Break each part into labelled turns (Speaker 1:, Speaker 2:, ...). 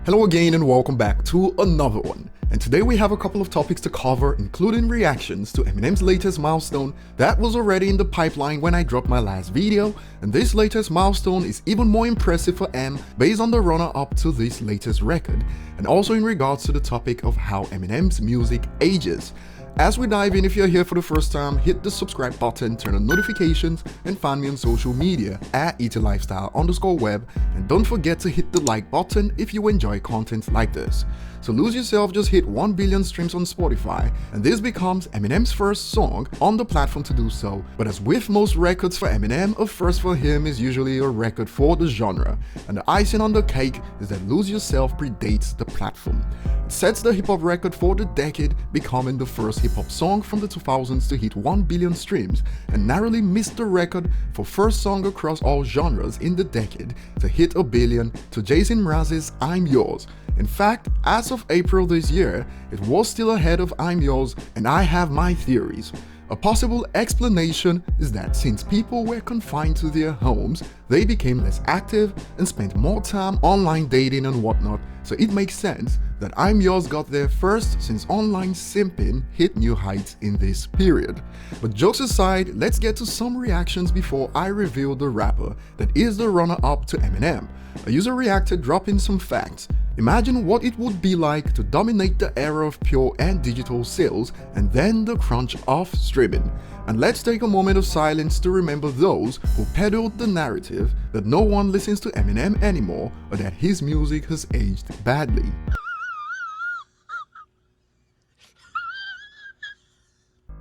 Speaker 1: Hello again and welcome back to another one. And today we have a couple of topics to cover, including reactions to Eminem's latest milestone that was already in the pipeline when I dropped my last video, and this latest milestone is even more impressive for M based on the runner-up to this latest record, and also in regards to the topic of how Eminem's music ages. As we dive in, if you're here for the first time, hit the subscribe button, turn on notifications, and find me on social media at ETLifestyle_web, and don't forget to hit the like button if you enjoy content like this. So Lose Yourself just hit 1 billion streams on Spotify, and this becomes Eminem's first song on the platform to do so, but as with most records for Eminem, a first for him is usually a record for the genre, and the icing on the cake is that Lose Yourself predates the platform. It sets the hip-hop record for the decade, becoming the first hip-hop song from the 2000s to hit 1 billion streams, and narrowly missed the record for first song across all genres in the decade to hit a billion to Jason Mraz's I'm Yours. In fact, as of April this year, it was still ahead of I'm Yours, and I have my theories. A possible explanation is that since people were confined to their homes, they became less active and spent more time online dating and whatnot, so it makes sense that I'm Yours got there first since online simping hit new heights in this period. But jokes aside, let's get to some reactions before I reveal the rapper that is the runner-up to Eminem. A user reacted dropping some facts. Imagine what it would be like to dominate the era of pure and digital sales and then the crunch of streaming. And let's take a moment of silence to remember those who peddled the narrative that no one listens to Eminem anymore or that his music has aged badly.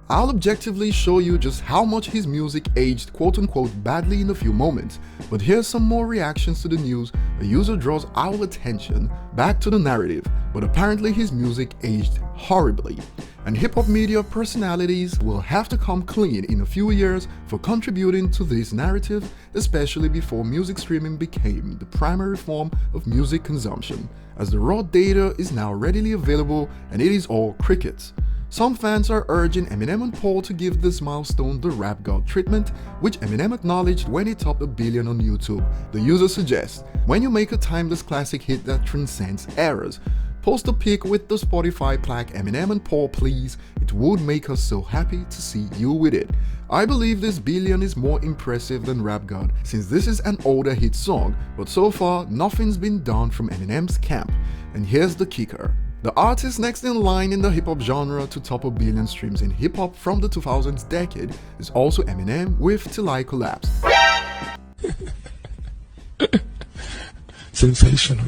Speaker 1: I'll objectively show you just how much his music aged quote-unquote badly in a few moments, but here's some more reactions to the news. A user draws our attention back to the narrative, but apparently his music aged horribly. And hip-hop media personalities will have to come clean in a few years for contributing to this narrative, especially before music streaming became the primary form of music consumption, as the raw data is now readily available and it is all crickets. Some fans are urging Eminem and Paul to give this milestone the rap god treatment, which Eminem acknowledged when he topped a billion on YouTube. The user suggests, when you make a timeless classic hit that transcends eras, post a pic with the Spotify plaque Eminem and Paul please, it would make us so happy to see you with it. I believe this billion is more impressive than Rap God since this is an older hit song, but so far nothing's been done from Eminem's camp. And here's the kicker. The artist next in line in the hip-hop genre to top a billion streams in hip-hop from the 2000s decade is also Eminem with Till I Collapse.
Speaker 2: Sensational.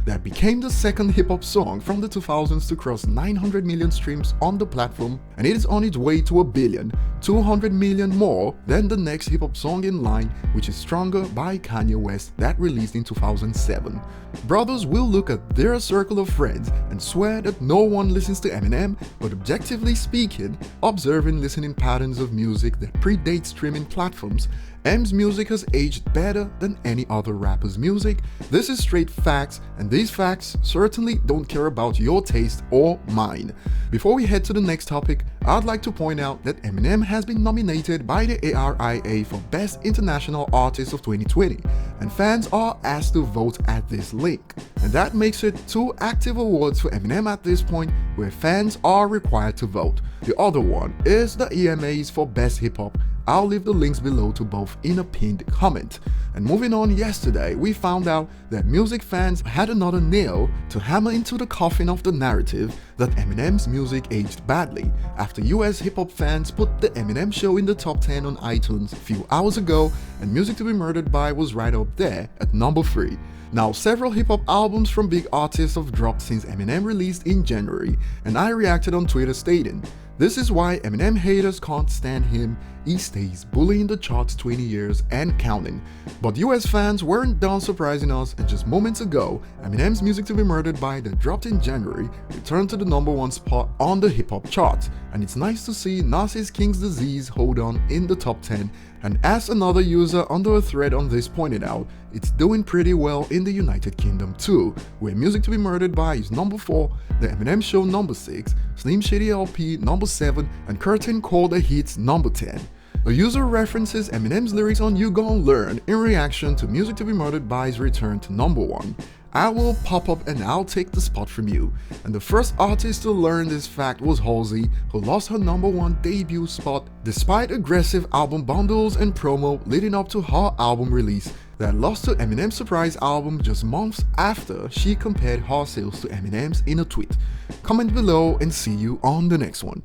Speaker 1: That became the second hip-hop song from the 2000s to cross 900 million streams on the platform, and it is on its way to a billion, 200 million more than the next hip-hop song in line, which is Stronger by Kanye West that released in 2007. Brothers will look at their circle of friends and swear that no one listens to Eminem, but objectively speaking, observing listening patterns of music that predate streaming platforms, M's music has aged better than any other rapper's music. This is straight facts, and these facts certainly don't care about your taste or mine. Before we head to the next topic, I'd like to point out that Eminem has been nominated by the ARIA for Best International Artist of 2020, and fans are asked to vote at this link. And that makes it 2 active awards for Eminem at this point where fans are required to vote. The other one is the EMAs for Best Hip Hop. I'll leave the links below to both in a pinned comment. And moving on, yesterday we found out that music fans had another nail to hammer into the coffin of the narrative that Eminem's music aged badly after US hip-hop fans put the Eminem Show in the top 10 on iTunes a few hours ago, and Music to Be Murdered By was right up there at number 3. Now, several hip-hop albums from big artists have dropped since Eminem released in January, and I reacted on Twitter stating, "This is why Eminem haters can't stand him, he stays bullying the charts 20 years and counting." But US fans weren't done surprising us, and just moments ago, Eminem's Music to Be Murdered By that dropped in January returned to the #1 spot on the hip-hop charts, and it's nice to see Nas's King's Disease hold on in the top 10, and as another user under a thread on this pointed out, it's doing pretty well in the United Kingdom too, where Music to Be Murdered By is number 4, The Eminem Show number 6, Slim Shady LP number 7, and Curtain Call the Hits number 10. A user references Eminem's lyrics on You Gon' Learn in reaction to Music to Be Murdered By's return to #1. I will pop up and I'll take the spot from you. And the first artist to learn this fact was Halsey, who lost her #1 debut spot despite aggressive album bundles and promo leading up to her album release that lost to Eminem's surprise album just months after she compared her sales to Eminem's in a tweet. Comment below and see you on the next one.